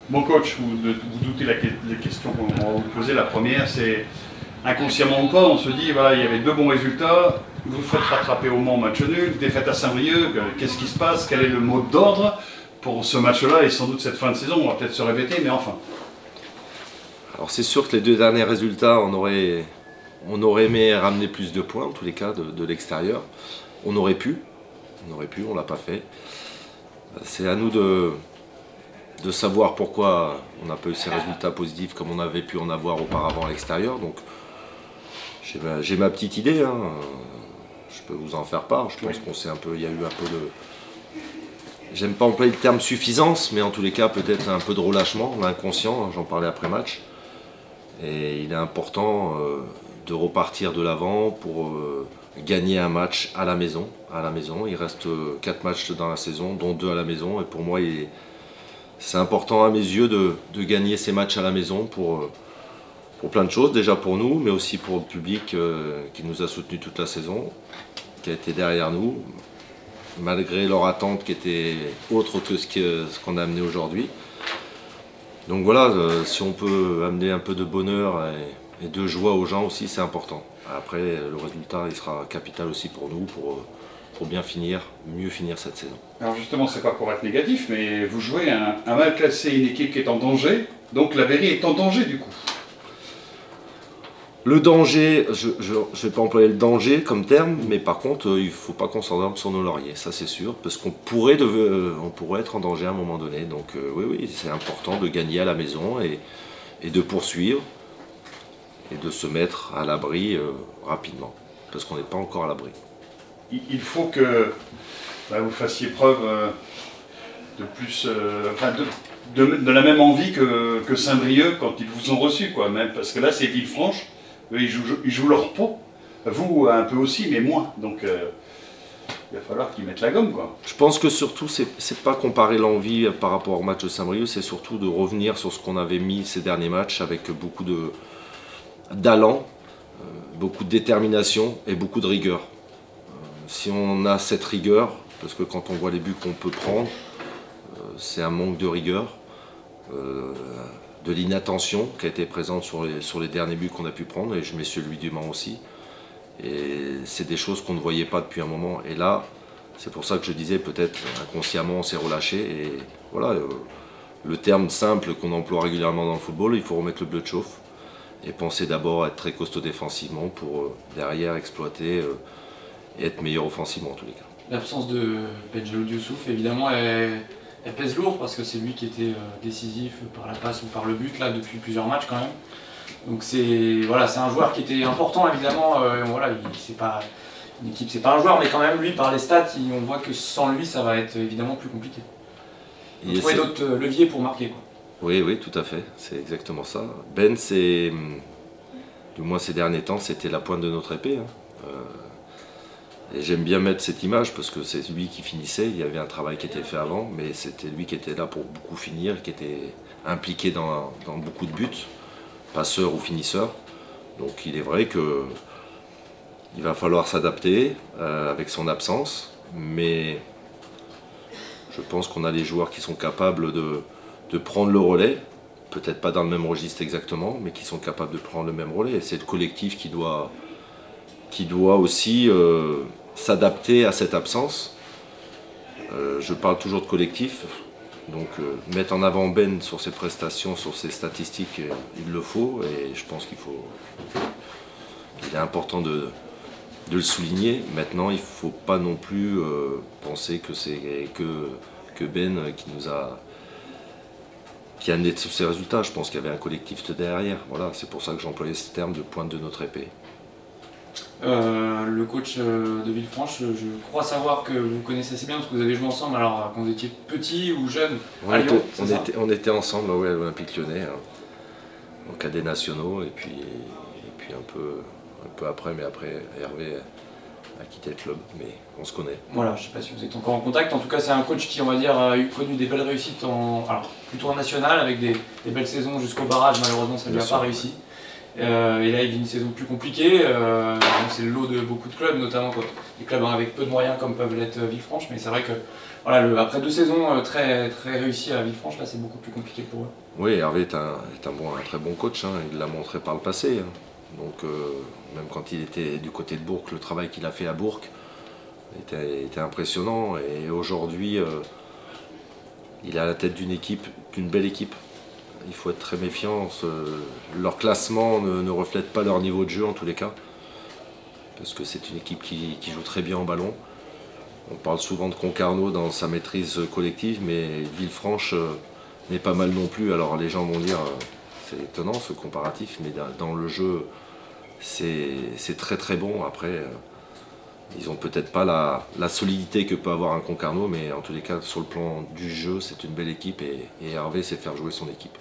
Bon coach, vous doutez les questions qu'on va vous poser. La première, c'est inconsciemment ou pas, on se dit, voilà, il y avait 2 bons résultats, vous faites rattraper au Mans match nul, défaite à Saint-Brieuc, qu'est-ce qui se passe? Quel est le mot d'ordre pour ce match-là et sans doute cette fin de saison? On va peut-être se répéter, mais enfin. Alors c'est sûr que les 2 derniers résultats, on aurait aimé ramener plus de points, en tous les cas, de l'extérieur. On aurait pu, on ne l'a pas fait. C'est à nous de savoir pourquoi on n'a pas eu ces résultats positifs comme on avait pu en avoir auparavant à l'extérieur. Donc j'ai ma petite idée, hein. Je peux vous en faire part. Je pense il y a eu un peu de... J'aime pas employer le terme suffisance, mais en tous les cas peut-être un peu de relâchement, l'inconscient, j'en parlais après match. Et il est important de repartir de l'avant pour gagner un match à la maison. Il reste 4 matchs dans la saison, dont 2 à la maison. Et pour moi, c'est important à mes yeux de gagner ces matchs à la maison pour plein de choses. Déjà pour nous, mais aussi pour le public qui nous a soutenus toute la saison, qui a été derrière nous, malgré leur attente qui était autre que ce qu'on a amené aujourd'hui. Donc voilà, si on peut amener un peu de bonheur et de joie aux gens aussi, c'est important. Après, le résultat, il sera capital aussi pour nous, pour bien finir, mieux finir cette saison. Alors justement, c'est pas pour être négatif, mais vous jouez un mal classé, une équipe qui est en danger, donc la Berry est en danger du coup. Le danger, je ne vais pas employer le danger comme terme, mais par contre, il ne faut pas qu'on s'endorme sur nos lauriers, ça c'est sûr, parce qu'on pourrait être en danger à un moment donné. Donc oui, c'est important de gagner à la maison et de poursuivre et de se mettre à l'abri rapidement, parce qu'on n'est pas encore à l'abri. Il faut que vous fassiez preuve de plus, de la même envie que Saint-Brieuc quand ils vous ont reçu, quoi, même, parce que là c'est Villefranche. Eux, ils jouent leur peau, vous un peu aussi, mais moins. Donc il va falloir qu'ils mettent la gomme, quoi. Je pense que surtout, c'est pas comparer l'envie par rapport au match de Saint-Brieuc, c'est surtout de revenir sur ce qu'on avait mis ces derniers matchs avec beaucoup d'allant, beaucoup de détermination et beaucoup de rigueur. Si on a cette rigueur, parce que quand on voit les buts qu'on peut prendre, c'est un manque de rigueur. De l'inattention qui a été présente sur les derniers buts qu'on a pu prendre, et je mets celui du Mans aussi. Et c'est des choses qu'on ne voyait pas depuis un moment. Et là, c'est pour ça que je disais, peut-être inconsciemment on s'est relâché. Et voilà, le terme simple qu'on emploie régulièrement dans le football, il faut remettre le bleu de chauffe. Et penser d'abord à être très costaud défensivement pour derrière exploiter et être meilleur offensivement en tous les cas. L'absence de Benjelloul Diouf, évidemment, elle pèse lourd parce que c'est lui qui était décisif par la passe ou par le but là depuis plusieurs matchs quand même. Donc c'est un joueur qui était important évidemment. C'est pas une équipe, c'est pas un joueur, mais quand même lui par les stats, on voit que sans lui ça va être évidemment plus compliqué. Il faut trouver d'autres leviers pour marquer, quoi. Oui, tout à fait, c'est exactement ça. Ben, du moins ces derniers temps, c'était la pointe de notre épée, hein. Et j'aime bien mettre cette image parce que c'est lui qui finissait, il y avait un travail qui était fait avant, mais c'était lui qui était là pour beaucoup finir, qui était impliqué dans beaucoup de buts, passeur ou finisseur. Donc il est vrai qu'il va falloir s'adapter avec son absence, mais je pense qu'on a les joueurs qui sont capables de prendre le relais, peut-être pas dans le même registre exactement, mais qui sont capables de prendre le même relais. Et c'est le collectif qui doit aussi s'adapter à cette absence. Je parle toujours de collectif, donc mettre en avant Ben sur ses prestations, sur ses statistiques, il le faut, et je pense qu'il est important de le souligner. Maintenant, il ne faut pas non plus penser que c'est que Ben qui a amené tous ces résultats. Je pense qu'il y avait un collectif derrière. Voilà, c'est pour ça que j'employais ce terme de pointe de notre épée. Le coach de Villefranche, je crois savoir que vous connaissez assez bien parce que vous avez joué ensemble alors quand vous étiez petit ou jeune à Lyon. On était ensemble à l'Olympique Lyonnais, hein, en cadets nationaux, et puis un peu après, mais après Hervé a quitté le club, mais on se connaît. Voilà, je ne sais pas si vous êtes encore en contact. En tout cas, c'est un coach qui, on va dire, a connu des belles réussites plutôt en national avec des belles saisons jusqu'au barrage. Malheureusement, ça ne lui a pas réussi. Et là, il vit une saison plus compliquée. C'est le lot de beaucoup de clubs, notamment des clubs avec peu de moyens comme peuvent l'être Villefranche. Mais c'est vrai que voilà, après 2 saisons très réussies à Villefranche, là, c'est beaucoup plus compliqué pour eux. Oui, Hervé est un très bon coach, hein. Il l'a montré par le passé. Hein. Donc, même quand il était du côté de Bourg, le travail qu'il a fait à Bourg était impressionnant. Et aujourd'hui, il est à la tête d'une belle équipe. Il faut être très méfiant. Leur classement ne reflète pas leur niveau de jeu en tous les cas. Parce que c'est une équipe qui joue très bien en ballon. On parle souvent de Concarneau dans sa maîtrise collective, mais Villefranche n'est pas mal non plus. Alors les gens vont dire, c'est étonnant ce comparatif, mais dans le jeu, c'est très très bon. Après, ils n'ont peut-être pas la solidité que peut avoir un Concarneau, mais en tous les cas, sur le plan du jeu, c'est une belle équipe et Hervé sait faire jouer son équipe.